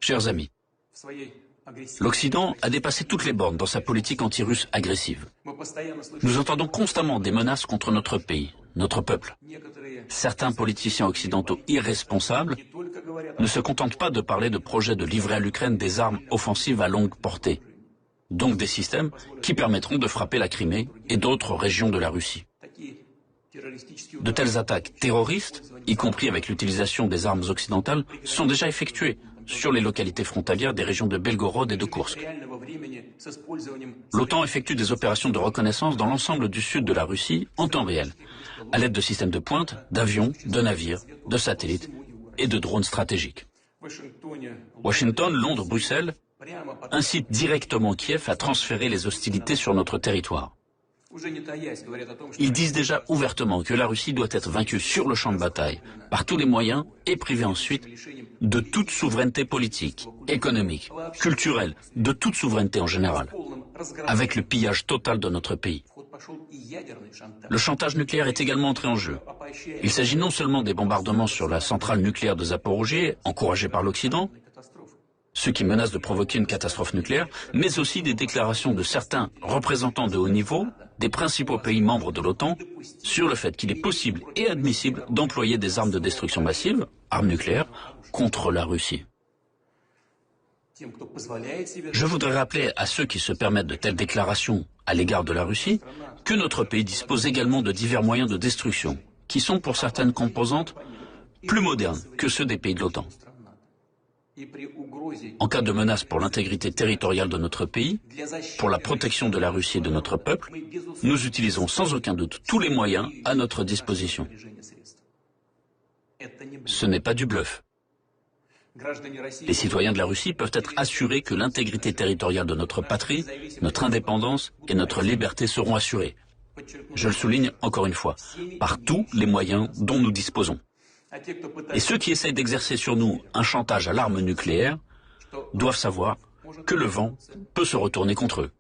Chers amis, l'Occident a dépassé toutes les bornes dans sa politique anti-russe agressive. Nous entendons constamment des menaces contre notre pays, notre peuple. Certains politiciens occidentaux irresponsables ne se contentent pas de parler de projets de livrer à l'Ukraine des armes offensives à longue portée, donc des systèmes qui permettront de frapper la Crimée et d'autres régions de la Russie. De telles attaques terroristes, y compris avec l'utilisation des armes occidentales, sont déjà effectuées sur les localités frontalières des régions de Belgorod et de Koursk. L'OTAN effectue des opérations de reconnaissance dans l'ensemble du sud de la Russie en temps réel, à l'aide de systèmes de pointe, d'avions, de navires, de satellites et de drones stratégiques. Washington, Londres, Bruxelles incitent directement Kiev à transférer les hostilités sur notre territoire. Ils disent déjà ouvertement que la Russie doit être vaincue sur le champ de bataille, par tous les moyens, et privée ensuite de toute souveraineté politique, économique, culturelle, de toute souveraineté en général, avec le pillage total de notre pays. Le chantage nucléaire est également entré en jeu. Il s'agit non seulement des bombardements sur la centrale nucléaire de Zaporožié, encouragés par l'Occident, ce qui menace de provoquer une catastrophe nucléaire, mais aussi des déclarations de certains représentants de haut niveau des principaux pays membres de l'OTAN sur le fait qu'il est possible et admissible d'employer des armes de destruction massive, armes nucléaires, contre la Russie. Je voudrais rappeler à ceux qui se permettent de telles déclarations à l'égard de la Russie que notre pays dispose également de divers moyens de destruction, qui sont pour certaines composantes plus modernes que ceux des pays de l'OTAN. En cas de menace pour l'intégrité territoriale de notre pays, pour la protection de la Russie et de notre peuple, nous utilisons sans aucun doute tous les moyens à notre disposition. Ce n'est pas du bluff. Les citoyens de la Russie peuvent être assurés que l'intégrité territoriale de notre patrie, notre indépendance et notre liberté seront assurées. Je le souligne encore une fois, par tous les moyens dont nous disposons. Et ceux qui essayent d'exercer sur nous un chantage à l'arme nucléaire doivent savoir que le vent peut se retourner contre eux.